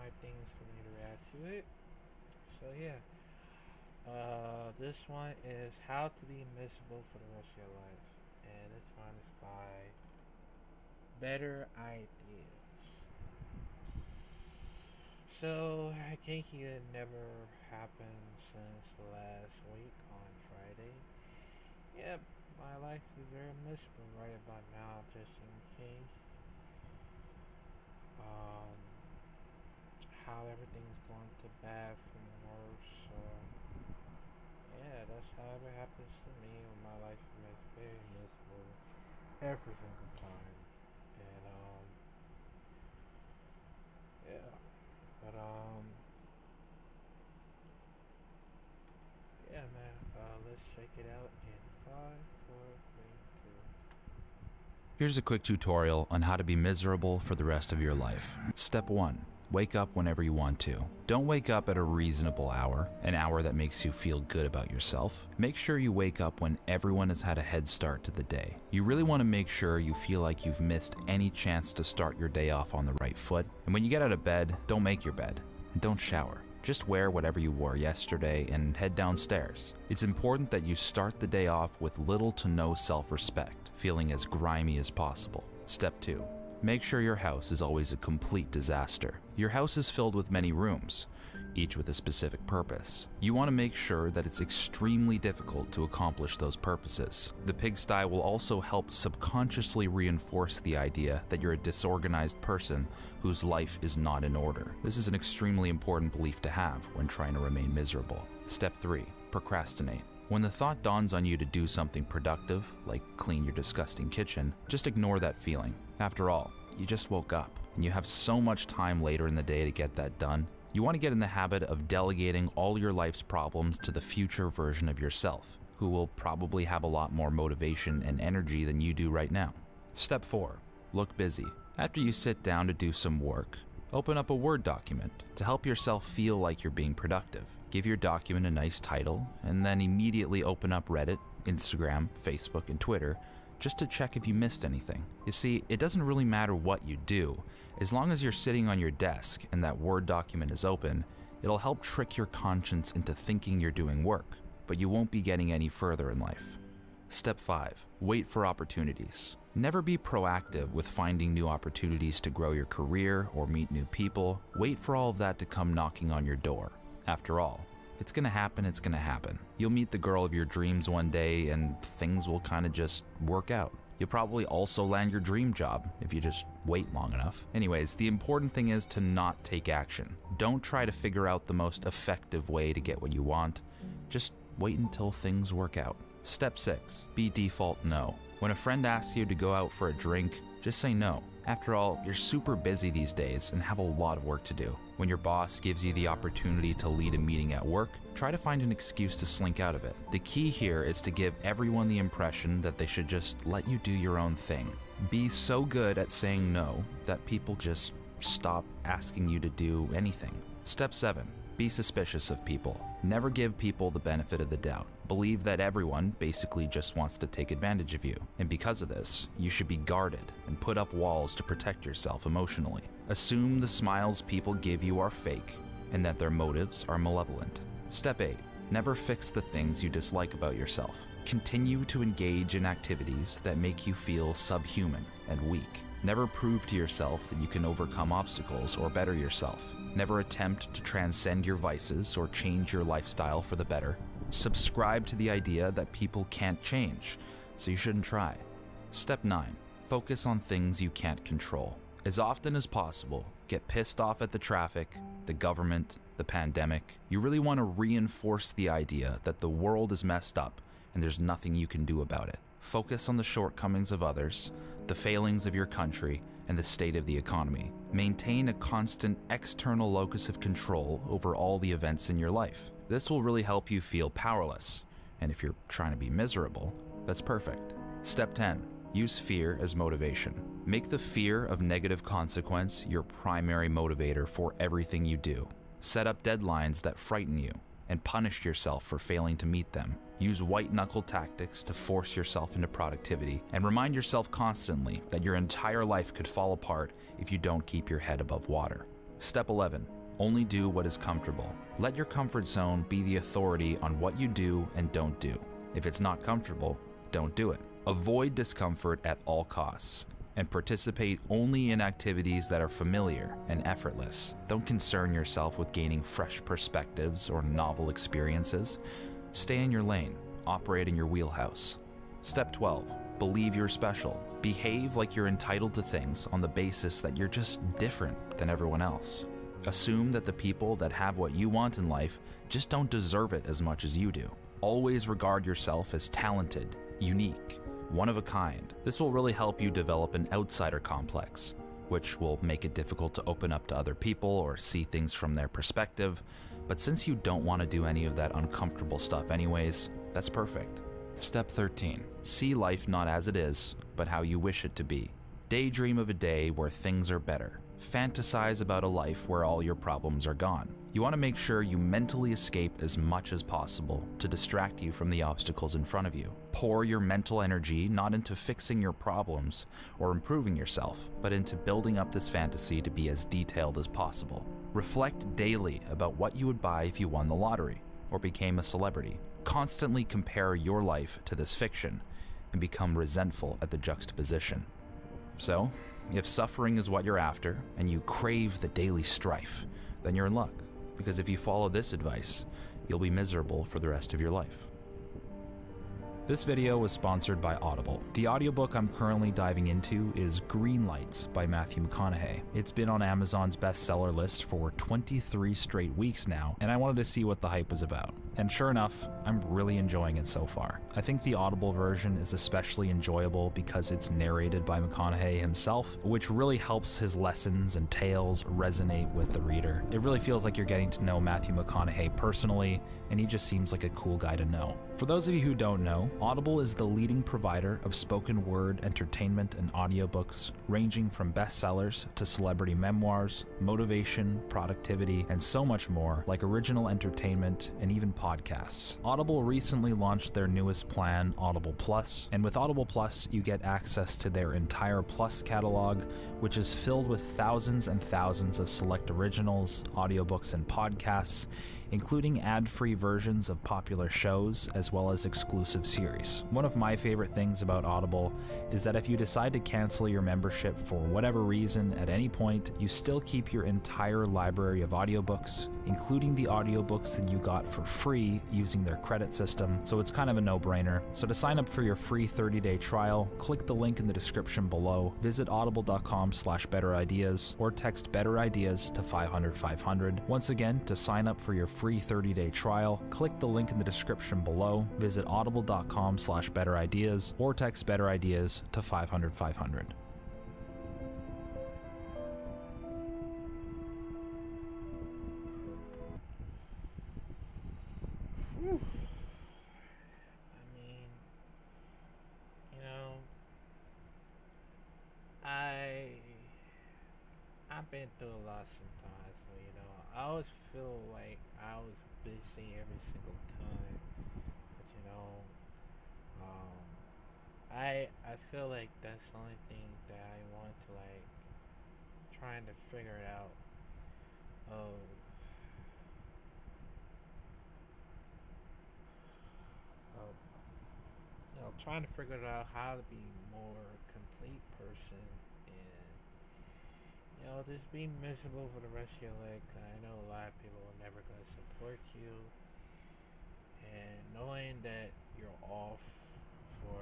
find things for me to react to it. So yeah, this one is How to Be Miserable for the Rest of Your Life, and this one is by Better Ideas. So I think it never happened since last week on Friday. Yep, my life is very miserable right about now, just in case. Um, how everything's going to bad from worse. So yeah, that's how it happens to me when my life is very miserable every single time. And yeah, but yeah, man. Let's check it out in five, four, three, two. Here's a quick tutorial on how to be miserable for the rest of your life. Step 1. Wake up whenever you want to. Don't wake up at a reasonable hour, an hour that makes you feel good about yourself. Make sure you wake up when everyone has had a head start to the day. You really want to make sure you feel like you've missed any chance to start your day off on the right foot. And when you get out of bed, don't make your bed and don't shower. Just wear whatever you wore yesterday and head downstairs. It's important that you start the day off with little to no self-respect, feeling as grimy as possible. Step 2. Make sure your house is always a complete disaster. Your house is filled with many rooms, each with a specific purpose. You want to make sure that it's extremely difficult to accomplish those purposes. The pigsty will also help subconsciously reinforce the idea that you're a disorganized person whose life is not in order. This is an extremely important belief to have when trying to remain miserable. Step 3. Procrastinate. When the thought dawns on you to do something productive, like clean your disgusting kitchen, just ignore that feeling. After all, you just woke up, and you have so much time later in the day to get that done. You want to get in the habit of delegating all your life's problems to the future version of yourself, who will probably have a lot more motivation and energy than you do right now. Step 4. Look busy. After you sit down to do some work, open up a Word document to help yourself feel like you're being productive. Give your document a nice title, and then immediately open up Reddit, Instagram, Facebook, and Twitter just to check if you missed anything. You see, it doesn't really matter what you do. As long as you're sitting on your desk and that Word document is open, it'll help trick your conscience into thinking you're doing work, but you won't be getting any further in life. Step 5. Wait for opportunities. Never be proactive with finding new opportunities to grow your career or meet new people. Wait for all of that to come knocking on your door. After all, if it's gonna happen, it's gonna happen. You'll meet the girl of your dreams one day and things will kind of just work out. You'll probably also land your dream job if you just wait long enough. Anyways, the important thing is to not take action. Don't try to figure out the most effective way to get what you want. Just wait until things work out. Step 6. Be default no. When a friend asks you to go out for a drink, just say no. After all, you're super busy these days and have a lot of work to do. When your boss gives you the opportunity to lead a meeting at work, try to find an excuse to slink out of it. The key here is to give everyone the impression that they should just let you do your own thing. Be so good at saying no that people just stop asking you to do anything. Step 7. Be suspicious of people. Never give people the benefit of the doubt. Believe that everyone basically just wants to take advantage of you. And because of this, you should be guarded and put up walls to protect yourself emotionally. Assume the smiles people give you are fake and that their motives are malevolent. Step 8. Never fix the things you dislike about yourself. Continue to engage in activities that make you feel subhuman and weak. Never prove to yourself that you can overcome obstacles or better yourself. Never attempt to transcend your vices or change your lifestyle for the better. Subscribe to the idea that people can't change, so you shouldn't try. Step 9. Focus on things you can't control. As often as possible, get pissed off at the traffic, the government, the pandemic. You really want to reinforce the idea that the world is messed up and there's nothing you can do about it. Focus on the shortcomings of others, the failings of your country, and the state of the economy. Maintain a constant external locus of control over all the events in your life. This will really help you feel powerless. And if you're trying to be miserable, that's perfect. Step 10. Use fear as motivation. Make the fear of negative consequence your primary motivator for everything you do. Set up deadlines that frighten you and punish yourself for failing to meet them. Use white-knuckle tactics to force yourself into productivity, and remind yourself constantly that your entire life could fall apart if you don't keep your head above water. Step 11. Only do what is comfortable. Let your comfort zone be the authority on what you do and don't do. If it's not comfortable, don't do it. Avoid discomfort at all costs and participate only in activities that are familiar and effortless. Don't concern yourself with gaining fresh perspectives or novel experiences. Stay in your lane. Operate in your wheelhouse. Step 12. Believe you're special. Behave like you're entitled to things on the basis that you're just different than everyone else. Assume that the people that have what you want in life just don't deserve it as much as you do. Always regard yourself as talented, unique, one of a kind. This will really help you develop an outsider complex, which will make it difficult to open up to other people or see things from their perspective. But since you don't want to do any of that uncomfortable stuff anyways, that's perfect. Step 13. See life not as it is, but how you wish it to be. Daydream of a day where things are better. Fantasize about a life where all your problems are gone. You want to make sure you mentally escape as much as possible to distract you from the obstacles in front of you. Pour your mental energy not into fixing your problems or improving yourself, but into building up this fantasy to be as detailed as possible. Reflect daily about what you would buy if you won the lottery or became a celebrity. Constantly compare your life to this fiction and become resentful at the juxtaposition. So, if suffering is what you're after and you crave the daily strife, then you're in luck, because if you follow this advice, you'll be miserable for the rest of your life. This video was sponsored by Audible. The audiobook I'm currently diving into is Green Lights by Matthew McConaughey. It's been on Amazon's bestseller list for 23 straight weeks now, and I wanted to see what the hype was about. And sure enough, I'm really enjoying it so far. I think the Audible version is especially enjoyable because it's narrated by McConaughey himself, which really helps his lessons and tales resonate with the reader. It really feels like you're getting to know Matthew McConaughey personally, and he just seems like a cool guy to know. For those of you who don't know, Audible is the leading provider of spoken word entertainment and audiobooks, ranging from bestsellers to celebrity memoirs, motivation, productivity, and so much more, like original entertainment and even podcasts. Audible recently launched their newest plan, Audible Plus, and with Audible Plus, you get access to their entire Plus catalog, which is filled with thousands and thousands of select originals, audiobooks, and podcasts, including ad-free versions of popular shows as well as exclusive series. One of my favorite things about Audible is that if you decide to cancel your membership for whatever reason at any point, you still keep your entire library of audiobooks, including the audiobooks that you got for free using their credit system, so it's kind of a no-brainer. So to sign up for your free 30-day trial, click the link in the description below, visit audible.com/betterideas, or text Better Ideas to 500-500. Once again, to sign up for your free 30-day trial, click the link in the description below, visit audible.com/betterideas, or text Better Ideas to 500-500. Whew. I mean, you know, I've been through a lot sometimes, so I always feel like I was busy every single time. But um, I feel like that's the only thing that I want to trying to figure it out. Of of trying to figure out how to be more complete person and just being miserable for the rest of your life. 'Cause I know a lot of people are never gonna support you, and knowing that you're off for